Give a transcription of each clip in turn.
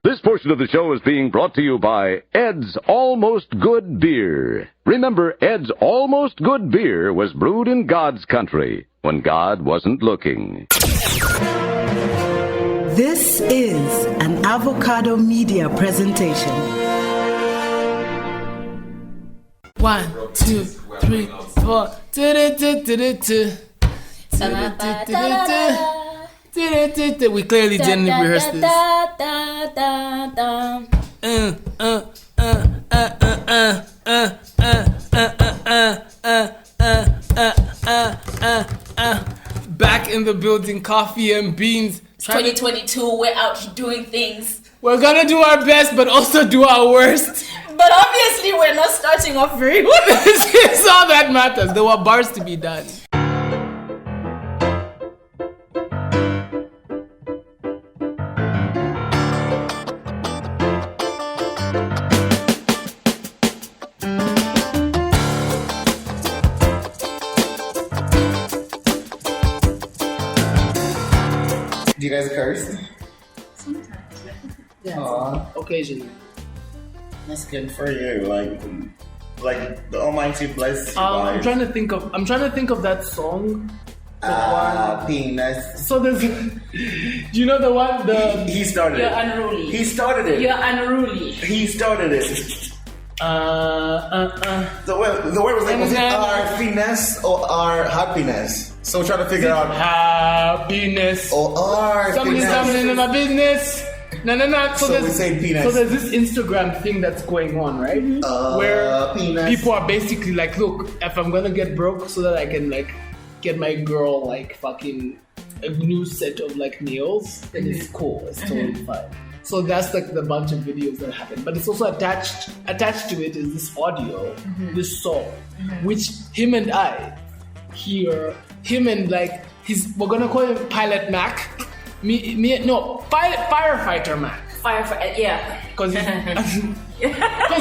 This portion of the show is being brought to you by Ed's Almost Good Beer. Remember, Ed's Almost Good Beer was brewed in God's country when God wasn't looking. This is an Avocado Media presentation. 1, 2, 3, 4. We clearly didn't rehearse this. Back in the building, Kofi and Beans. 2022, we're out doing things. We're gonna do our best, but also do our worst. But obviously, we're not starting off very well. This is all that matters. There were bars to be done. Do you guys curse? Sometimes. Yeah. Occasionally. That's good for you. Like the Almighty bless you. I'm trying to think of that song. Penis. So there's, do you know the one? He started You're it. unruly. He started it. You're unruly. He started it. The word was like, was it our finesse or our happiness? So we're trying to figure out happiness. or our Somebody's finesse. coming in my business. No. So we say penis. So there's this Instagram thing that's going on, right? Where penis. people are basically like, look, if I'm gonna get broke so that I can like get my girl like fucking a new set of like nails, then it's cool. It's totally fine. So that's like the bunch of videos that happen. But it's also attached to it is this audio, this song, which him and I hear him and like we're gonna call him Pilot Mac. Firefighter Mac. Firefighter, yeah. Because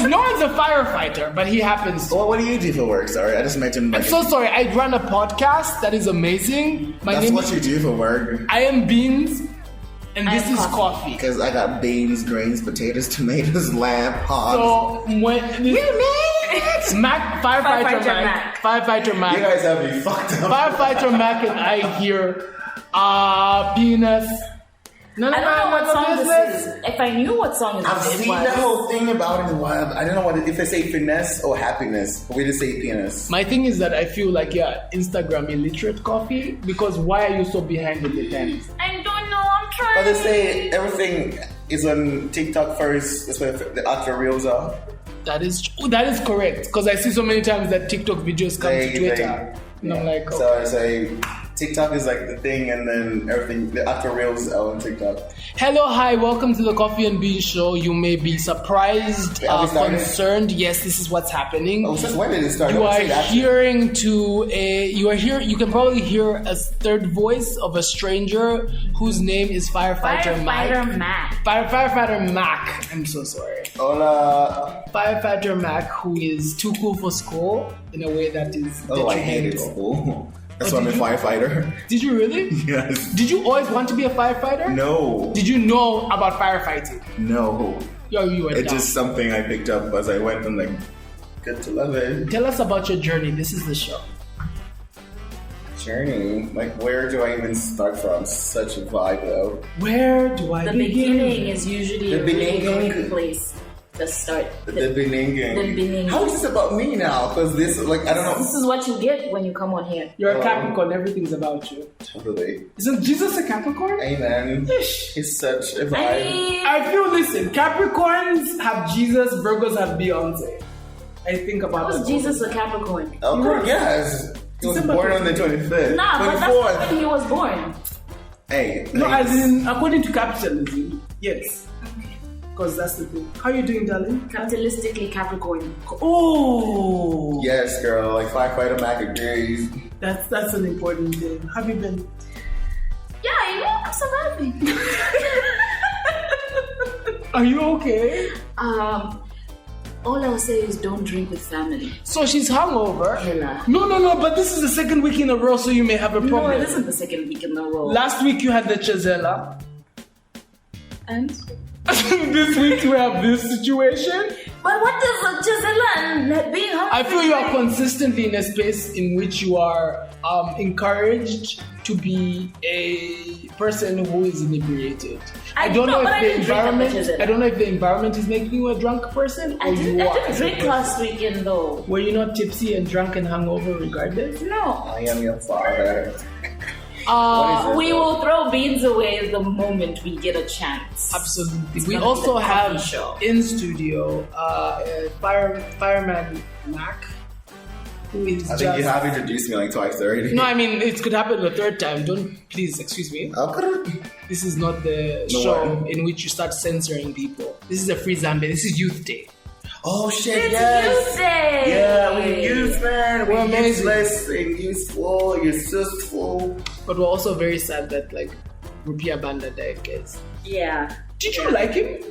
no one's a firefighter, but he happens to. Well, what do you do for work? Sorry, I just mentioned. I'm so sorry. I run a podcast that is amazing. That's what you do for work. I am Beans, and this is Coffee. Coffee. Because I got beans, grains, potatoes, tomatoes, lamb, hogs. So when Firefighter Mac. You guys have me fucked up. Firefighter Mac and I hear penis. I don't know what song this is. If I knew what song I've seen the whole thing about it. I don't know if they say finesse or happiness. We just say penis. My thing is that I feel like Instagram illiterate Coffee, because why are you so behind in the times? I don't know. I'm trying. But they say everything is on TikTok first. That's where the actual reels are. That is correct, because I see so many times that TikTok videos come to Twitter, and I'm like, So I say TikTok is like the thing, and then everything, the actual reels are on TikTok. hello, hi, welcome to the Coffee and Bean Show. You may be surprised, concerned. Yes, this is what's happening. Oh, since when did it start? You can probably hear a third voice of a stranger whose name is Firefighter Mac. Firefighter Mac. I'm so sorry. Hola. Firefighter Mac, who is too cool for school in a way that is Oh, I hated detrimental. school. That's why I'm a firefighter. Did you really? Yes. Did you always want to be a firefighter? No. Did you know about firefighting? No. You were It's dumb. just something I picked up as I went from like good to love it. Tell us about your journey. This is the show. Journey. Like, where do I even start from? Such a vibe though. Where do I The begin? beginning is usually The a really beginning. great place to start. The beginning. The beginning. How is this about me now? Because this, like, I don't know. This is what you get when you come on here. You're a Capricorn. Everything's about you. Totally. Isn't Jesus a Capricorn? Amen. It's such a vibe. I feel, listen, Capricorns have Jesus, Virgos have Beyonce. I think about Was that. Jesus a Capricorn? Of course, yes. He was December born on the 25th. Nah, but that's 24th. when he was born. Hey. No, thanks. as in, according to capitalism, yes. Because that's the thing. How you doing, darling? Capitalistically Capricorn. Oh! Yes, girl. Like, Firefighter Mac agrees. That's an important thing. How have you been? Yeah, you know, I'm surviving. Are you okay? All I will say is don't drink with family. So she's hungover. Hella. No, but this is the second week in a row, so you may have a No, problem. it isn't the second week in a row. Last week you had the Chazella. And? This week we have this situation. But what does Gisela and being hungry? I feel you are consistently in a space in which you are encouraged to be a person who is inebriated. I don't know if the environment is making you a drunk person. I didn't drink last weekend though. Were you not tipsy and drunk and hungover regardless? No. I am your father. We will throw beans away the moment we get a chance. Absolutely. We also have in studio fireman Mac, who is I think you have introduced me like twice already. No, I mean it could happen the third time. Please excuse me. This is not the show in which you start censoring people. This is a free Zambia. This is Youth Day. Oh shit! It's yes. Youth Day. Yeah, we're youth, man. We're amazing. Useless and useful. You're useful. But we're also very sad that like Rupia Banda died, guys. Yeah. Did you like him?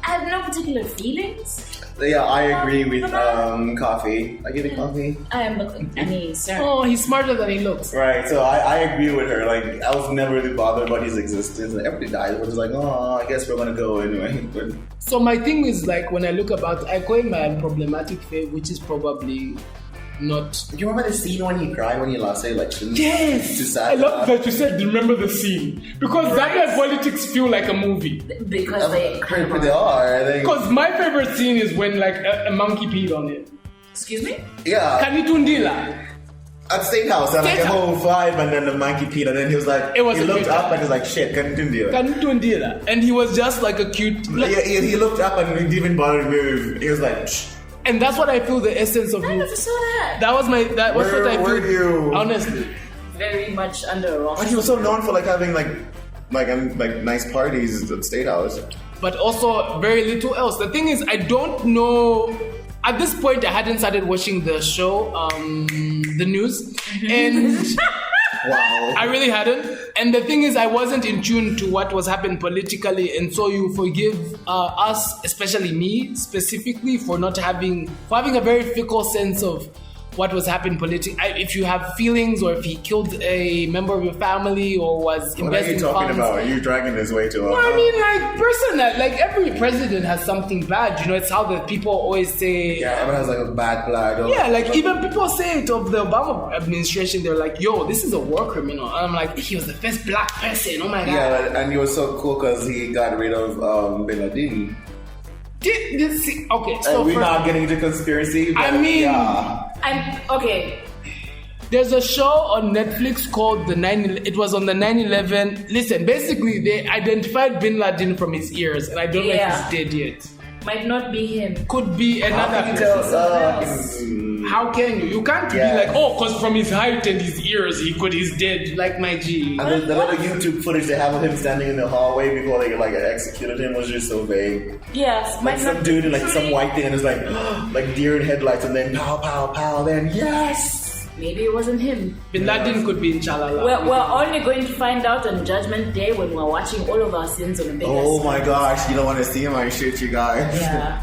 I have no particular feelings. Yeah, I agree with Kofi. I give it Kofi. Sir. Oh, he's smarter than he looks. Right, so I agree with her. Like, I was never really bothered about his existence. And everybody died. We're just like, oh, I guess we're gonna go anyway. But so my thing is like when I look about, I call him my problematic fave, which is probably not. do you remember the scene when he cried when he lost the election? Yes, I love that you said remember the scene because Zambian politics feel like a movie. Because they are. Because my favorite scene is when like a monkey peed on it. Excuse me? Yeah. Kanitundila. At State House, and like a whole vibe, and then the monkey peed, and then he was like, he looked up and he was like, shit, Kanitundila. And he was just like a cute. Yeah, he looked up and he didn't even bother to move. He was like, shh. And that's what I feel the essence of I never saw that. That was what I feel. Were you? Honestly. Very much under a rock. But he was so known for like having like nice parties at State House. But also very little else. The thing is, I don't know. At this point, I hadn't started watching the show, the news, and wow, I really hadn't. And the thing is, I wasn't in tune to what was happening politically, and so you forgive us, especially me specifically, for having a very fickle sense of what was happening politically. If you have feelings, or if he killed a member of your family, or was investing funds. What are you talking about? You're dragging this way too long. No, I mean, like every president has something bad. You know, it's how the people always say. Yeah, everyone has like a bad blood. Yeah, like even people say it of the Obama administration. They're like, "Yo, this is a war criminal." And I'm like, he was the first black person. Oh my god. Yeah, and he was so cool because he got rid of Bin Laden. Okay, so we're not getting into conspiracy. But I mean, I'm okay. There's a show on Netflix called It was on the 9/11. Listen, basically they identified Bin Laden from his ears, and I don't know if he's dead yet. Might not be him. Could be another person. How can you? You can't be like, oh, because from his height and his ears, he's dead. Like my G. And the little YouTube footage they have of him standing in the hallway before they like executed him was just so vague. Yes, like some dude in like some white thing, and it's like deer in headlights, and then pow pow pow. Then yes. Maybe it wasn't him. Bin Laden could be in Chalala. We're only going to find out on Judgment Day when we're watching all of our sins on a big Oh my gosh, you don't want to see him, I shit you guys. Yeah.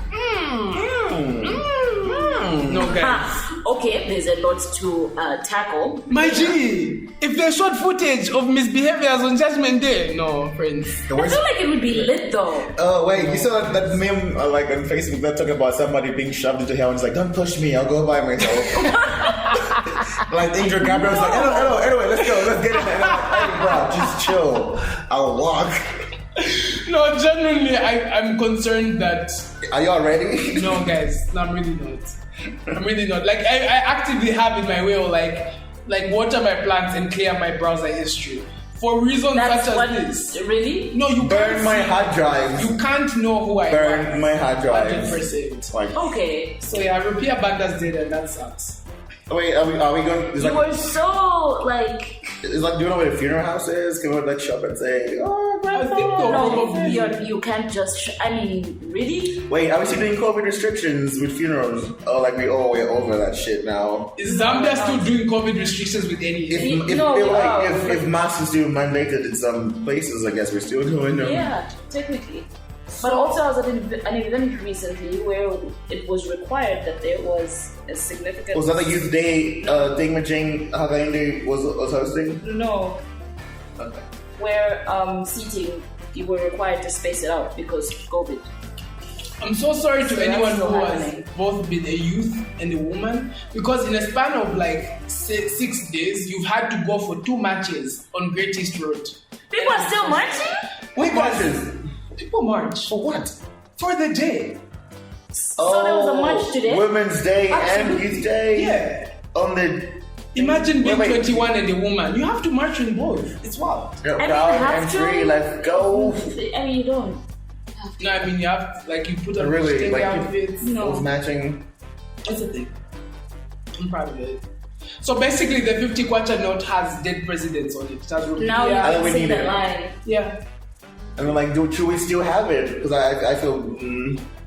No, guys. Okay, there's a lot to tackle. My G, if they showed footage of misbehaviors on Judgment Day, no, friends. I feel like it would be lit though. Oh wait, you saw that meme like on Facebook that talking about somebody being shoved into hell and it's like, don't push me, I'll go by myself. Like Angel Gabriel was like, anyway, let's go, let's get in there. And I'm like, hey bro, just chill, I'll walk. No, genuinely, I'm concerned that. Are y'all ready? No, guys, no, I'm really not. Like, I actively have in my way of like water my plants and clear my browser history for reasons such as this. Really? No, you burn my hard drive. You can't know who I am. Burn my hard drive. 100%. Okay. So yeah, Rupia Banda's dead, and that sucks. Wait, are we going? You were so like. It's like, do you know where the funeral house is? Can we like shop and say, oh, I think you can't just. I mean, really? Wait, are we still doing COVID restrictions with funerals? Oh, like we're over that shit now. Is Zambia still doing COVID restrictions with any? If masks is still mandated in some places, I guess we're still doing them. Yeah, technically. But also, I was at an event recently where it was required that there was a significant. Was that the Youth Day thing that Jane Hagainde was hosting? No. Okay. Where seating you were required to space it out because of COVID. I'm so sorry to anyone that's who still has happening. both been a youth and a woman, because in a span of like 6 days, you've had to go for 2 matches on Great East Road. People are still marching? Wait, matches. People march. For what? For the day. So there was a march today? Women's Day and Absolutely. Youth Day. Yeah. On the Imagine being Wait. 21 and a woman. You have to march in both. It's wild. I mean, proud you have and to. free. Let's go. I mean, you don't. No, I mean, you have to, like, you put on Really, state like, outfits. No. Those matching. That's the thing. I'm proud of it. So basically, the 50 kwacha note has dead presidents on it. It has Now you Rupiah. I can would sing need that it. line. Yeah. And I'm like, should we still have it? Because I feel.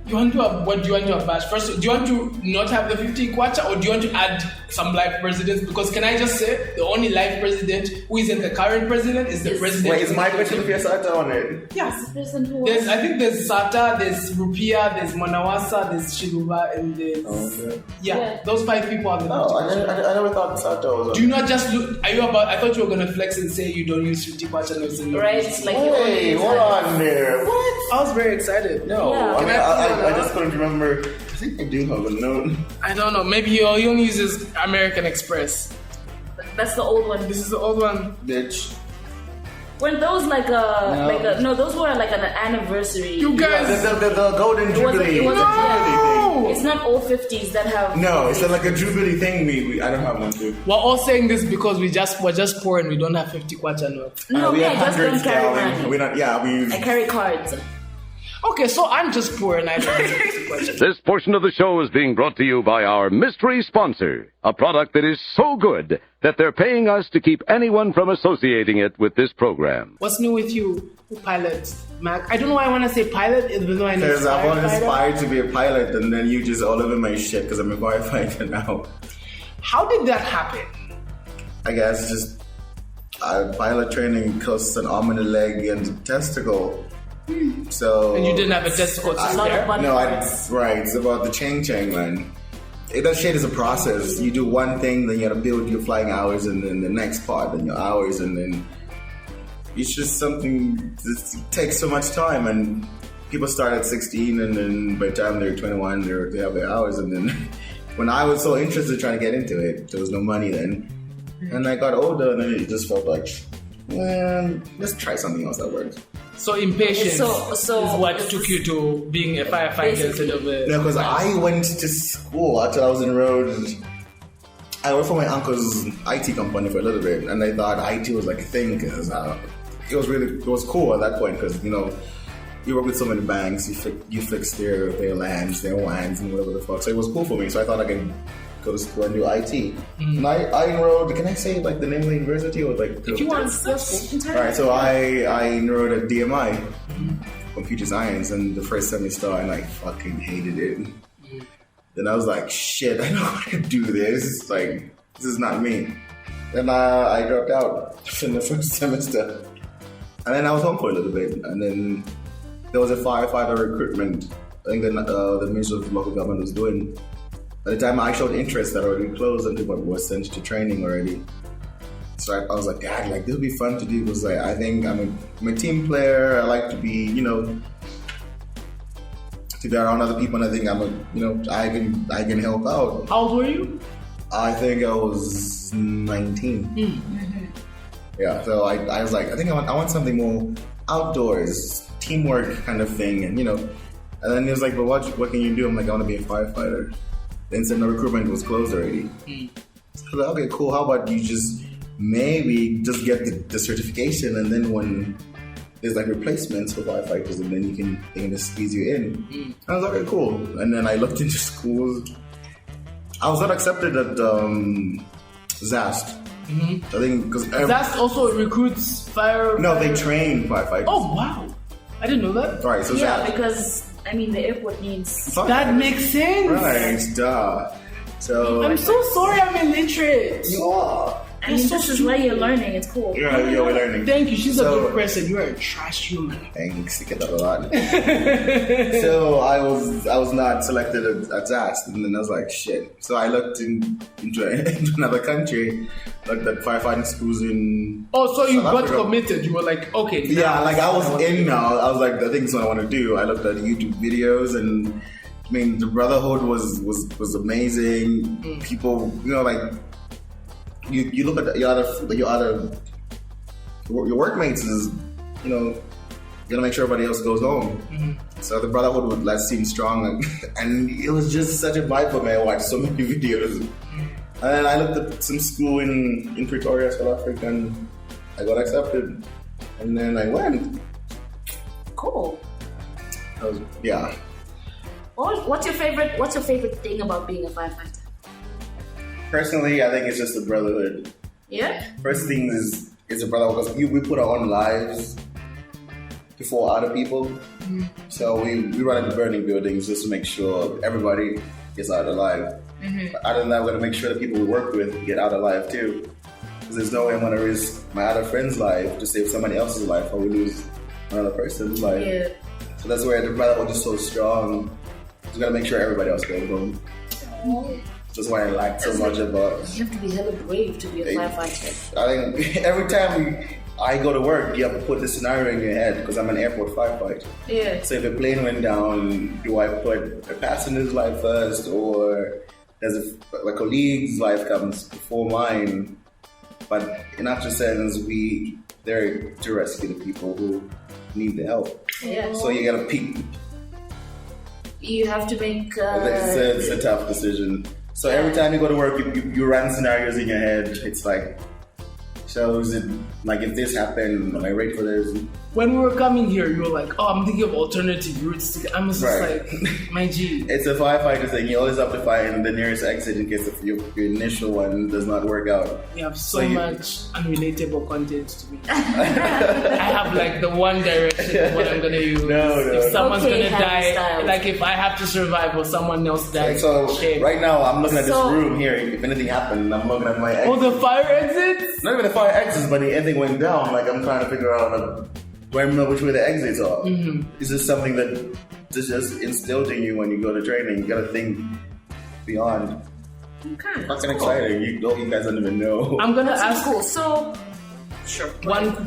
You want to have, what do you want to have, Bash? First, do you want to not have the 50 kwacha, or do you want to add some live presidents? Because can I just say, the only live president who isn't the current president is the Yes. president. Wait, is my question if you're on it? Yes. Person who There's, I think there's Sata, there's Rupiah, there's Monawasa, there's Shiruba, and there's... Okay. Yeah, those 5 people are the 50 Oh, kwacha. I never thought Sato was on. Do you not just look? Are you about? I thought you were gonna flex and say you don't use 50 kwacha notes in your Right? business. Like you only Hey, use hold that. on there. What? I was very excited. No, Yeah. I Can mean, I- I just couldn't remember. I think I do have a note. I don't know. Maybe he only uses American Express. That's the old one. This is the old one. Bitch. Weren't those like no, those were like an anniversary. You guys. The Golden It wasn't- Jubilee. it wasn't- No. It's not old 50s that have. No, it's like a Jubilee thing. I don't have one too. We're all saying this because we're just poor and we don't have 50 kwacha notes. No, we me, have I just don't hundreds, carry darling. money. We don't. Yeah, we. I carry cards. Okay, so I'm just poor and I don't have 50 kwacha. This portion of the show is being brought to you by our mystery sponsor, a product that is so good that they're paying us to keep anyone from associating it with this program. What's new with you, pilot Mac? I don't know why I want to say pilot, even though I know Because I was firefighter. inspired to be a pilot, and then you just all over my shit because I'm a firefighter now. How did that happen? I guess just pilot training costs an arm and a leg and a testicle. So And you didn't have a testicle to A lot of spare? money. No, right. It's about the chain, man. That shit is a process. You do one thing, then you gotta build your flying hours, and then the next part, and your hours, and then it's just something that takes so much time. And people start at 16, and then by the time they're 21, they have their hours. And then when I was so interested in trying to get into it, there was no money then. And I got older, and then it just felt like, man, let's try something else that works. So impatience So- is what took you to being a firefighter instead of a... No, because I went to school until I was enrolled. I worked for my uncle's IT company for a little bit, and I thought IT was like a thing because it was cool at that point because you work with so many banks, you fix their LANs, their WANs, and whatever the fuck. So it was cool for me. So I thought I could go to school and do IT. And I enrolled. Can I say like the name of the university or like? If you want, Alright, so I enrolled at DMI, computer science, and the first semester, and I fucking hated it. Then I was like, shit, I don't want to do this. Like, this is not me. Then I dropped out in the first semester. And then I was home for a little bit. And then there was a firefighter recruitment. I think the Ministry of Local Government was doing. By the time I showed interest, that already closed and people were sent to training already. So I was like, God, like this would be fun to do because like I think I'm a team player. I like to be, to be around other people, and I think I can help out. How old were you? I think I was 19. Yeah, so I was like, I think I want something more outdoors, teamwork kind of thing, and And then he was like, but what can you do? I'm like, I want to be a firefighter. Then said no, recruitment was closed already. So I was like, okay, cool. How about you just maybe just get the certification, and then when there's like replacements for firefighters, and then they can just squeeze you in. I was like, okay, cool. And then I looked into schools. I was not accepted at ZAST. I think because That also recruits fire. no, they train firefighters. Oh wow, I didn't know that. Right, so Yeah, ZAST. because the airport needs. That makes sense. Right, duh. So I'm so sorry, I'm illiterate. you are. You're so this is why you're stupid. learning. It's cool. Yeah, we're learning. Thank you. She's a So- good person. You're a trash human. Thanks, you get that a lot. So I was not selected at ZAST, and then I was like, shit. So I looked into another country, like that firefighting schools in. Oh, so you South got Africa. committed. You were like, okay. Yeah, now like I was what I in want now. I was like, I think this is what I want to do. I looked at YouTube videos, and I mean, the brotherhood was amazing. People, like you look at your workmates is, you gotta make sure everybody else goes home. So the brotherhood would seem strong, and it was just such a vibe for me. I watched so many videos, and then I looked at some school in Pretoria, South Africa, and I got accepted, and then I went. Cool. Yeah. What's your favorite thing about being a firefighter? Personally, I think it's just the brotherhood. Yeah. First thing is a brotherhood because we put our own lives before other people. So we run into burning buildings just to make sure everybody gets out alive. But other than that, we're gonna make sure the people we work with get out alive too. Because there's no way I'm gonna risk my other friend's life to save somebody else's life, or we lose another person's life. Yeah. So that's where the brotherhood is so strong. We gotta make sure everybody else goes home. That's why I like so much about. You have to be hella brave to be a firefighter. I think every time I go to work, you have to put the scenario in your head because I'm an airport firefighter. Yeah. So if a plane went down, do I put a passenger's life first, or does a colleague's life comes before mine? But in actual sense, they're to rescue the people who need the help. Yeah. So you gotta pick. You have to make. It's a tough decision. So every time you go to work, you run scenarios in your head. It's like, so is it like if this happened, am I ready for this? When we were coming here, you were like, "Oh, I'm thinking of alternative routes." I was just Right. like, "My G." It's a firefighter thing. You always have to find the nearest exit in case if your initial one does not work out. You have so much unrelatable content to me. I have like the one direction of what I'm gonna use. No. If someone's Okay, gonna die, style. like if I have to survive or someone else dies. So shame. right now I'm looking at this So- room here. If anything happened, I'm looking at my exit. Oh, the fire exits? Not even the fire exits, but the anything went down. Like I'm trying to figure out. Do I know which way the exits are? Is this something that is just instilled in you when you go to training? You gotta think beyond. Okay. Fucking exciting. You guys don't even know. I'm gonna That's ask cool. So, sure.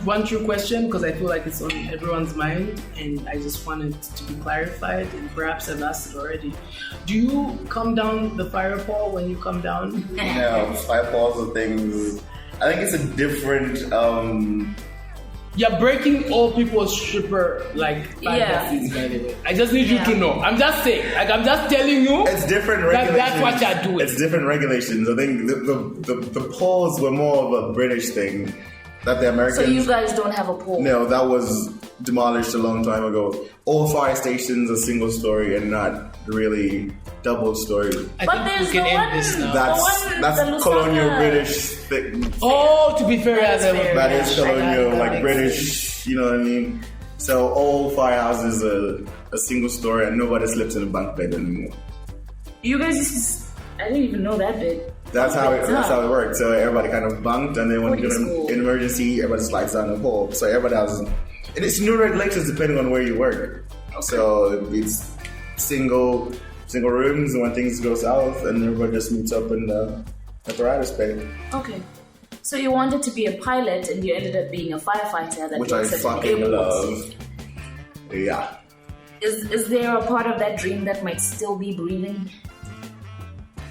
one true question because I feel like it's on everyone's mind, and I just want it to be clarified. And perhaps I've asked it already. Do you come down the fire pole when you come down? No, fire falls and things. I think it's a different. You're breaking all people's stripper like fantasies, by the way. I just need you to know. I'm just saying, like I'm just telling you. It's different regulations. That's what you're doing. It's different regulations. I think the poles were more of a British thing that the Americans. So you guys don't have a pole? No, that was demolished a long time ago. All fire stations are single story and not really double story. I But think there's we can the end one- this now. That's the colonial Lusaka- British thing. Oh, to be fair, That is fair. That is colonial, That like makes British, you know what I mean? So all firehouses are a single story and nobody sleeps in a bunk bed anymore. You guys, I didn't even know that bit. That's how it works. So everybody kind of bunked, and then when you get Cool. an emergency, everybody slides down the pole. So everybody has, and it's new regulations depending on where you work. So it's single rooms, and when things go south, and everybody just meets up in the apparatus bay, Okay. So you wanted to be a pilot, and you ended up being a firefighter. That which I works at an fucking airport. love. Yeah. Is there a part of that dream that might still be breathing?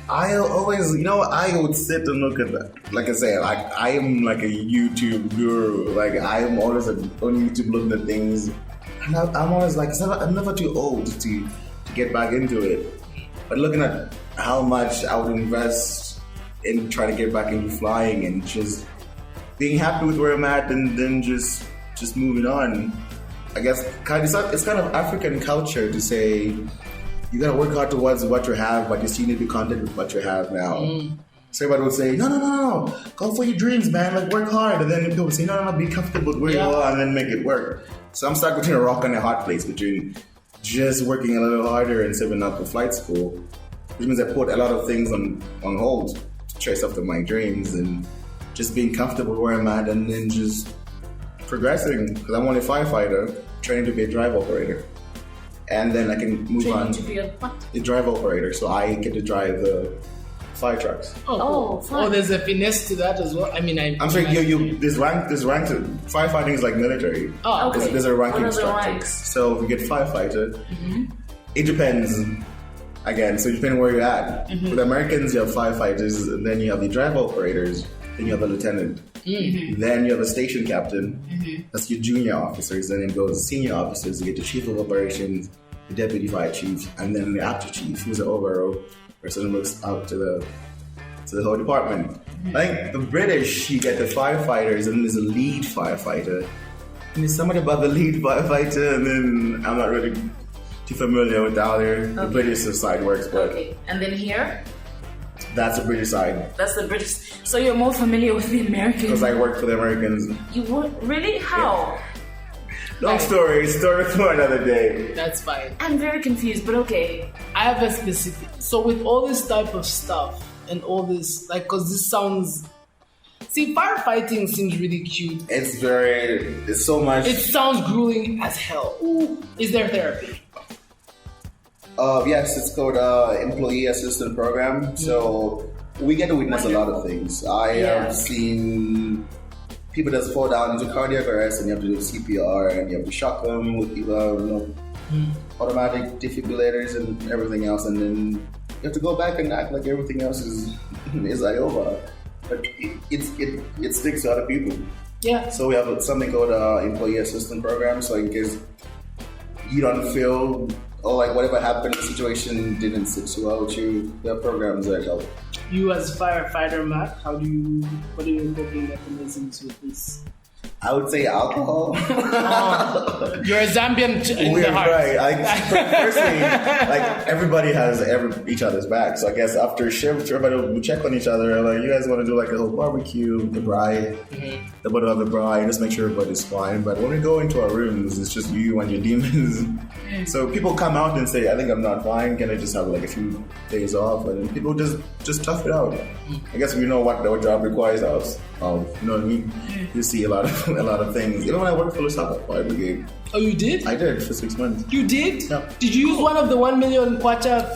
I always, I would sit and look at that. Like I said, I am like a YouTube guru. Like I am always on YouTube looking at things, and I'm always like, I'm never too old to get back into it. But looking at how much I would invest in trying to get back into flying and just being happy with where I'm at, and then just moving on. I guess it's kind of African culture to say, you gotta work hard towards what you have, but you still need to be content with what you have now. So everybody would say, no, go for your dreams, man. Like work hard, and then people would say, no, be comfortable with where you are, and then make it work. So I'm stuck between a rock and a hard place, between just working a little harder and saving up for flight school, which means I put a lot of things on hold to chase after my dreams, and just being comfortable where I'm at, and then just progressing, because I'm only a firefighter training to be a drive operator. And then I can move on To be a what? the drive operator, so I get to drive the fire trucks. Oh, fine. there's a finesse to that as well. I mean, I'm sorry, there's rank. Firefighting is like military. Oh, okay. There's a ranking What are the structure. ranks? So if you get firefighter, it depends. Again, so depending where you're at. With Americans, you have firefighters, and then you have the drive operators, then you have a lieutenant, then you have a station captain. That's your junior officers. Then it goes to senior officers. You get the chief of operations, the deputy fire chief, and then the actor chief, who's the overall person who looks out to the whole department. I think the British, you get the firefighters, and there's a lead firefighter, and there's somebody about the lead firefighter, and then I'm not really too familiar with how the British side works, but And then here, that's the British side. that's the British. So you're more familiar with the American. Because I work for the Americans. You would really? How? Long story for another day. That's fine. I'm very confused, but okay. I have a specific. So with all this type of stuff and all this, like, because this sounds. See, firefighting seems really cute. It's so much. It sounds grueling as hell. Ooh, is there therapy? Yes, it's called Employee Assistance Program. So we get to witness a lot of things. I have seen people that fall down into cardiac arrest, and you have to do CPR, and you have to shock them with automatic defibrillators and everything else, and then you have to go back and act like everything else is over. But it sticks to other people. Yeah. So we have something called Employee Assistance Program. So in case you don't feel, or like whatever happened, the situation didn't sit so well with you, there are programs that help. You as firefighter, Matt, what are your coping mechanisms with this? I would say alcohol. You're a Zambian in the heart. Right. Firstly, like everybody has each other's back. So I guess after shift, everybody will check on each other. Like, you guys want to do like a whole barbecue, the bride, the bottle of the bride, just make sure everybody's fine. But when we go into our rooms, it's just you and your demons. So people come out and say, I think I'm not fine. Can I just have like a few days off? And people just tough it out. I guess we know what our job requires us. You know what I mean? You see a lot of things. Even when I worked for the Fire Brigade. Oh, you did? I did for 6 months. You did? Yeah. Did you use one of the 1 million kwacha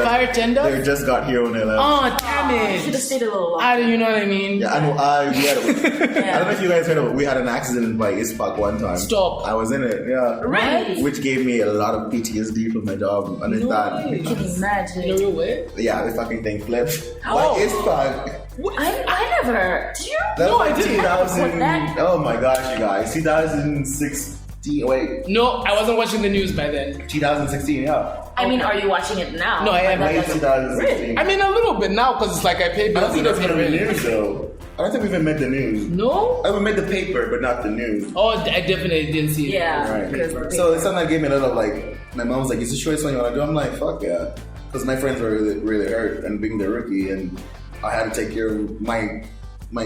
fire tender? They just got here when they left. Oh, damn it. Should have stayed a little longer. You know what I mean? Yeah, I know. I don't know if you guys heard of it. We had an accident by Ispak one time. Stop. I was in it, yeah. Right. Which gave me a lot of PTSD from my job. And it's that. I can imagine. In a real way? Yeah, the fucking thing flipped. Oh. By Ispak. I never. Did you? That No, was I didn't. 2000. Oh my gosh, you guys. 2016. Wait. No, I wasn't watching the news by then. 2016, yeah. I mean, are you watching it now? No, I am. May 2016. I mean, a little bit now because it's like I pay I bills. don't think that's going to be the news, though. I don't think we even made the news. No? I made the paper, but not the news. Oh, I definitely didn't see it. Yeah. Right. Because So it's something that gave me a little like, my mom was like, is this sure it's something you want to do? I'm like, fuck yeah. Because my friends were really, really hurt, and being the rookie, and I had to take care of my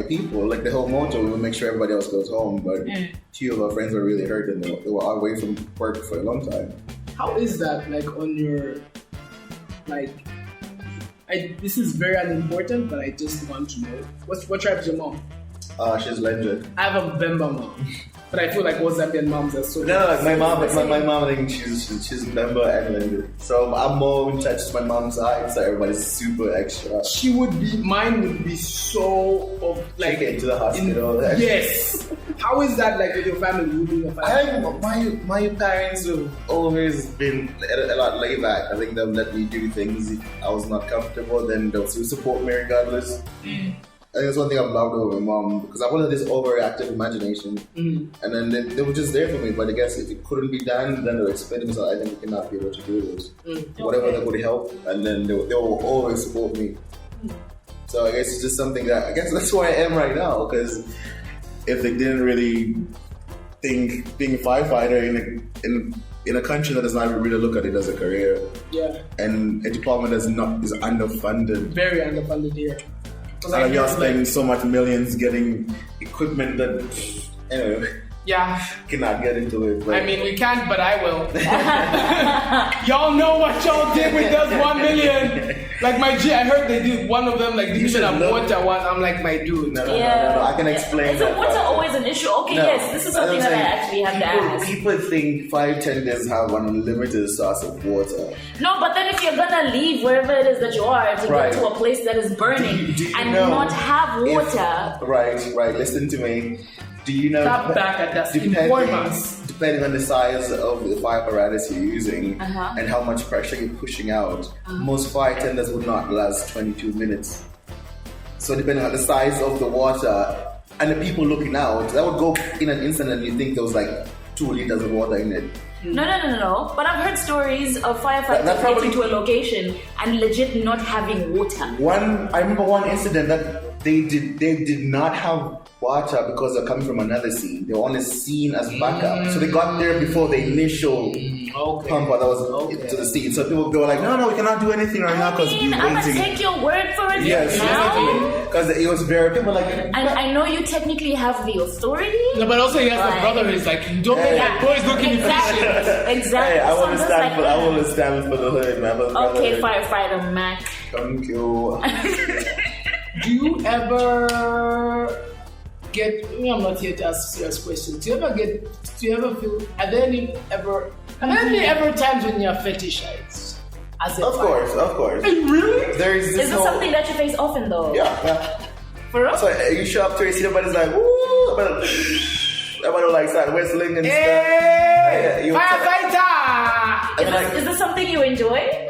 people. Like the whole motto, we would make sure everybody else goes home, but two of our friends were really hurt, and they were away from work for a long time. How is that, like, on your, like, this is very unimportant, but I just want to know. What tribe is your mom? She's legend. I have a Bemba mom, but I feel like all Zambian moms are so. No, like my mom, I think she's member and Linda. So I'm more in touch with my mom's side, so everybody's super extra. Mine would be so of like She get into the hospital. Yes. How is that like with your family? You being a family? I think my parents have always been a lot laid back. I think they'll let me do things if I was not comfortable, then they'll still support me regardless. I think that's one thing I've loved over my mom, because I wanted this overactive imagination, and then they were just there for me. But I guess if it couldn't be done, then they would explain to me, so I think we cannot be able to do this. Whatever that would help, and then they will always support me. So I guess it's just something that, I guess that's where I am right now, because if they didn't really think being a firefighter in a country that does not really look at it as a career, and a department that is underfunded. Very underfunded here. And you're spending so much millions getting equipment that, anyway, cannot get into it. But I mean, we can't, but I will. Y'all know what y'all did with those 1 million million. Like my G, I heard they did one of them, like they even a water one. I'm like, my dude. No, I can explain. Is that the water part. always an issue? Okay, No, yes, this is something that I actually have to ask. People think 5 tenders have unlimited source of water. No, but then if you're gonna leave wherever it is that you are to Right. go to a place that is burning Do you and know not have water, Right. Listen to me. Do you know? Tap back at that. Inform us. Depending on the size of the fire apparatus you're using Uh-huh. and how much pressure you're pushing out, most fire tenders would not last 22 minutes. So depending on the size of the water and the people looking out, that would go in an instant and you think there was like 2 liters of water in it. No. But I've heard stories of firefighters That probably- getting to a location and legit not having water. I remember one incident that they did not have water because they're coming from another scene. They were on a scene as backup. So they got there before the initial pump that was to the scene. So people were like, no, we cannot do anything right now because we're I'm gonna waiting. take your word for it Yes, now. because it was very, people were like, And I know you technically have the authority. No, but also he has a brother who's like, don't make that boys looking Exactly. efficient. hey, I So want I'm to just stand like, I want to stand for the hood, man. For the okay, brotherhood. firefighter Mac. Thank you. Do you ever get? I'm not here to ask serious questions. Do you ever feel? Are there any ever times when you're fetishized? As a Of course. Really? There is Is this this whole, something that you face often though? yeah. For real? So you show up to it, see everybody's like, woo, everybody like start whistling and Hey, you- firefighter! Is this something you enjoy?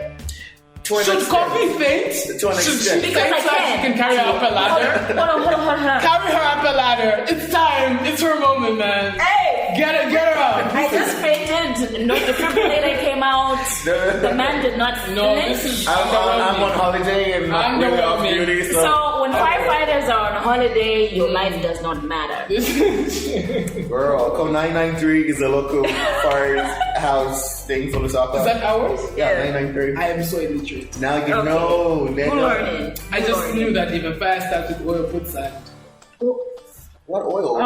stuff. Should Kofi faint? To an Should she extent. faint Because I so that she can carry her up a ladder? Hold on. Carry her up a ladder. It's time. It's her moment, man. Hey! Get her up. I just fainted. No defibrillator came out. The man did not No, flinch. this is I'm on holiday and not really off Underwhelming. duty, So when firefighters are on holiday, your life does not matter. girl, code 993 is a local firehouse thing for the soccer. Is that ours? Yeah, 993. I am so illiterate. Now you Okay. know. Who Nigga. learned it? I just knew that if a fire starts with oil, put sand. What oil?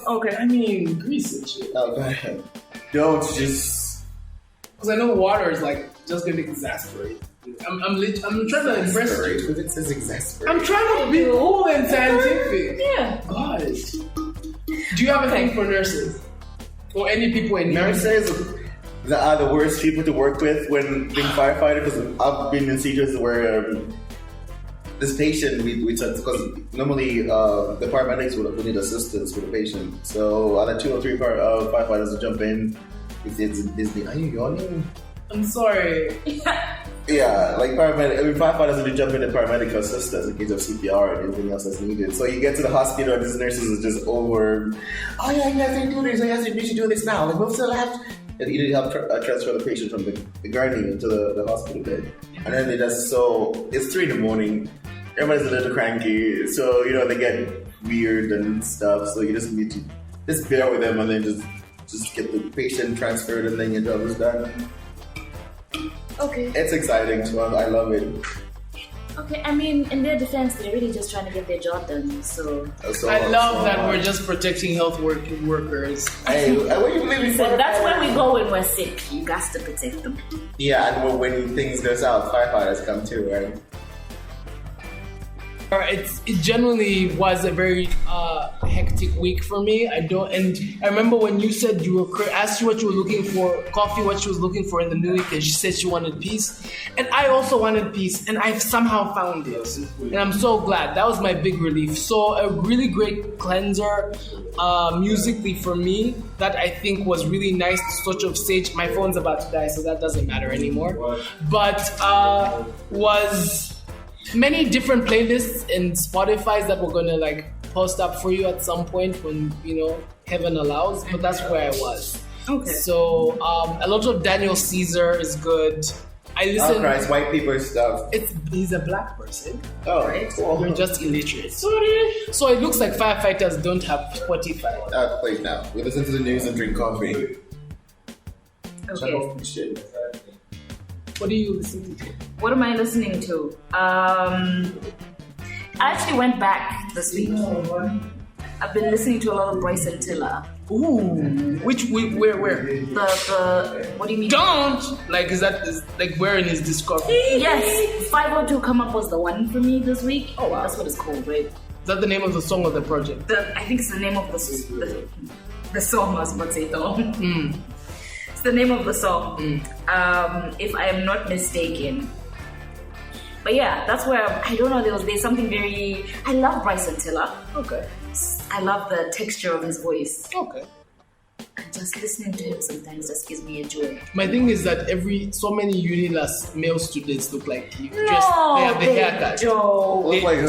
Okay. I mean, grease and shit. Oh, go ahead. Don't just. Because I know water is like just going to exasperate. I'm trying to impress you. Because it says exasperate. I'm trying to be cool and scientific. Yeah. Gosh. Do you have a thing for nurses? Or any people in Nurses are the worst people to work with when being firefighter, because I've been in situations where this patient we took, because normally the paramedics would need assistance with the patient. So other 2 or 3 firefighters will jump in if it's busy. Are you yawning? I'm sorry. Yeah, like firefighters will jump in and paramedic assistance in case of CPR and anything else that's needed. So you get to the hospital and these nurses are just over. Oh yeah, you guys do this. Oh yes, you should do this now. Like move to the left. And you need to help transfer the patient from the gurney into the hospital bed. And then they just it's 3 a.m. Everybody's a little cranky, so they get weird and stuff. So you just need to just bear with them and then just get the patient transferred and then your job is done. Okay. It's exciting, so I love it. Okay, I mean, in their defense, they're really just trying to get their job done, so... I love that we're just protecting health workers. Hey, what do you believe in? So that's where we go when we're sick. You got to protect them. Yeah, and when things go south, firefighters come too, right? It genuinely was a very hectic week for me. And I remember when you said asked you what you were looking for, Kofi, what she was looking for in the new week, and she said she wanted peace. And I also wanted peace, and I've somehow found it. And I'm so glad. That was my big relief. So a really great cleanser musically for me that I think was really nice to sort of sage. My phone's about to die, so that doesn't matter anymore. But was many different playlists in Spotify that we're gonna post up for you at some point when heaven allows. But that's where I was. Okay. So a lot of Daniel Caesar is good. I listen. Oh Christ, white people stuff. He's a black person. Oh, right? cool. You're just illiterate. Sorry. So it looks like firefighters don't have Spotify. Please now. We listen to the news and drink coffee. Okay. Shit. What do you listen to? What am I listening to? I actually went back this week. I've been listening to a lot of Bryson Tiller. Ooh. Where? The what do you mean? Don't! Like, like where in his discovery? Yes, 502 Come Up was the one for me this week. Oh, wow. That's what it's called, right? Is that the name of the song of the project? I think it's the name of the song, I was about to say, though. It's the name of the song, if I am not mistaken. But yeah, that's where, I don't know, there's something very... I love Bryson Tiller. Okay. I love the texture of his voice. Okay. And just listening to him sometimes just gives me a joy. My thing is that so many Unilas male students look like you. No, they have the haircut. Look like who?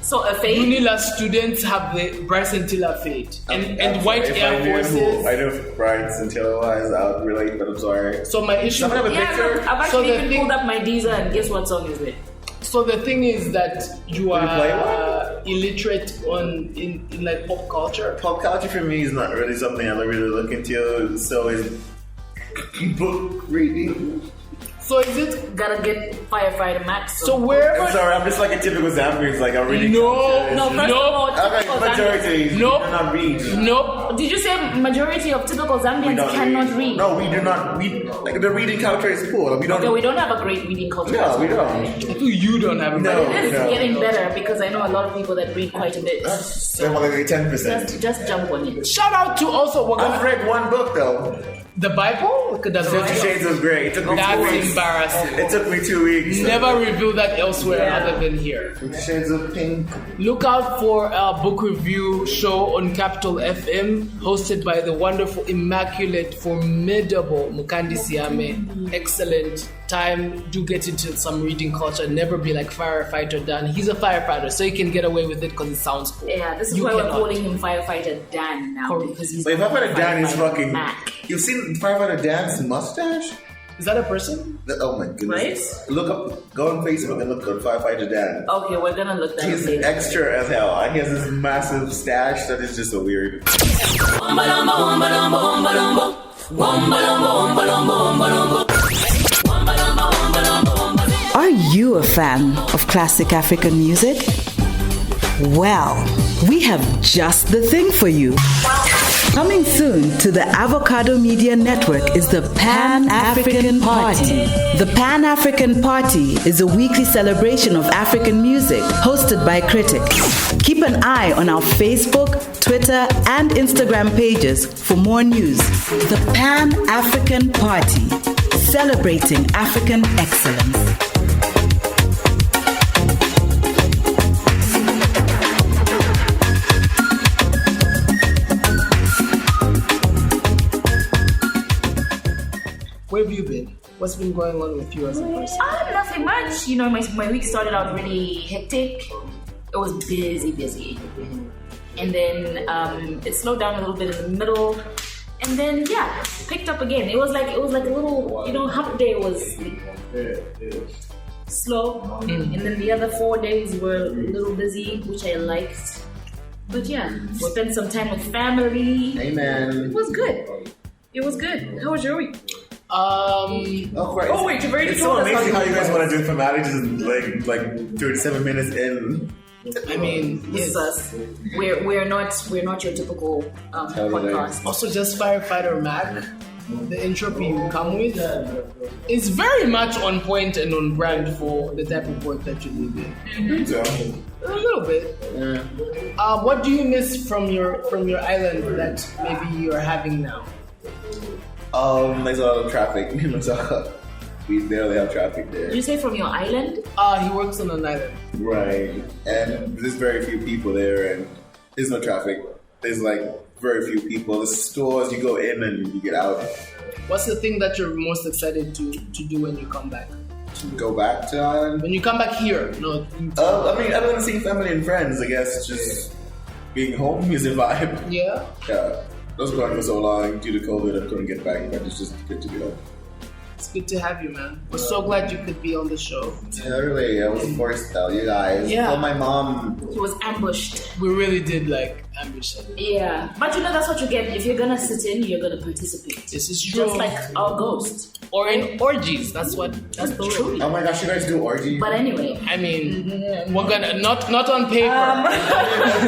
So a fade? Unilas students have the Bryson Tiller fade. And white Air Forces. I know if Bryson Tiller was, I would relate, but I'm sorry. So my issue... Someone have a Yeah, picture? I've actually even pulled up my Deezer and guess what song is it? So the thing is that you play are illiterate in like pop culture. Pop culture for me is not really something I really look into. So is book reading. So is it? Gotta get Firefighter Max. So wherever. I'm sorry, I'm just like a typical Zambian. Like I'm reading. No, first of all, Okay, typical majority. Zambians. Nope. Do not read. Nope. Did you say majority of typical Zambians cannot read? No, we do not read. Like the reading culture is poor. We don't. Okay, we don't have a great reading culture. No, we don't. I think you don't have a No. better- It is getting better because I know a lot of people that read quite a bit. They're more like 10%. Just jump on it. Shout out to also we're I've gonna read one book though. the Bible. That's 50 Shades of Grey. It took me 2 That's weeks. embarrassing. It took me 2 weeks. Never reveal that elsewhere other than here. 50 Shades of Pink. Look out for our book review show on Capital FM, hosted by the wonderful, immaculate, formidable Mukandi Siame. Excellent time. Do get into some reading culture. Never be like Firefighter Dan. He's a firefighter, so he can get away with it because it sounds cool. Yeah, this is You why we're cannot. calling him Firefighter Dan now Correct. because he's But if I put a Dan, he's Firefighter fucking. Mac. You've seen Firefighter Dan's mustache? Is that a person? Oh my goodness. Look up, go on Facebook and look up Firefighter Dan. Okay, we're gonna look that up He's later. extra as hell. He has this massive stash that is just so weird. Are you a fan of classic African music? Well, we have just the thing for you. Coming soon to the Avocado Media Network is the Pan-African Party. The Pan-African Party is a weekly celebration of African music hosted by critics. Keep an eye on our Facebook, Twitter, and Instagram pages for more news. The Pan-African Party, celebrating African excellence. Where have you been? What's been going on with you as a person? Nothing much. You know, my week started out really hectic. It was busy. And then it slowed down a little bit in the middle. And then picked up again. It was like a little, hump day was slow. And then the other 4 days were a little busy, which I liked. But spent some time with family. Amen. It was good. How was your week? Wait, you've already It's so told us how amazing you how you guys was. want to do formalities like 37 minutes in. I mean, This is us. We're not your typical podcast. also just Firefighter Mac, the entropy you come with, is very much on point and on brand for the type of work that you do. So, A little bit. yeah. What do you miss from your island that maybe you're having now? There's a lot of traffic. We barely have traffic there. Did you say from your island? He works on an island. Right. And there's very few people there, and there's no traffic. There's like very few people. The stores, you go in and you get out. What's the thing that you're most excited to do when you come back? Go back to Ireland. When you come back here? No. I mean, other than seeing family and friends, I guess just being home is a vibe. Yeah. Yeah. I was gone for so long due to COVID, I couldn't get back, but it's just good to be home. It's good to have you, man. We're so glad you could be on the show. Yeah, really, I was forced to tell you guys. Yeah. Told my mom. He was ambushed. We really did ambush it. Yeah. But that's what you get. If you're gonna sit in, you're gonna participate. This is true. Just like our ghost. or in orgies. That's the rule. Oh my gosh, you guys do orgy? But anyway, I mean, we're gonna not on paper.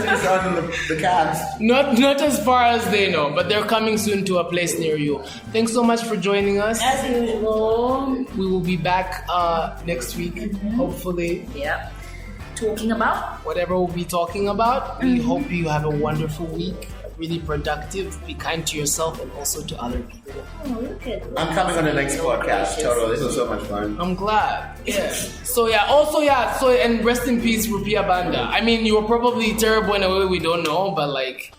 It's on the cast. Not as far as they know, but they're coming soon to a place near you. Thanks so much for joining us. as usual, We will be back next week, hopefully. yeah, talking about. Whatever we'll be talking about. We hope you have a wonderful week. Really productive. Be kind to yourself and also to other people. Oh, look at I'm coming on the next podcast. Total, this was so much fun. I'm glad. Yeah. So and rest in peace, Rupiah Banda. I mean, you were probably terrible in a way we don't know, but like.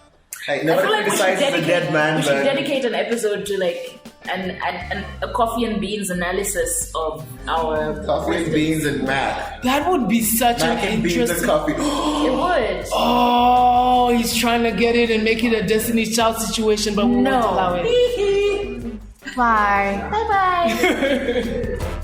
Hey, I nobody feel like we should criticizes a dead man, we should but dedicate an episode to like a coffee and beans analysis of our coffee and beans and mac. That would be such Mac an and beans and interesting. coffee. It would. Oh, he's trying to get it and make it a Destiny's Child situation, but we won't allow it. Bye. Bye bye.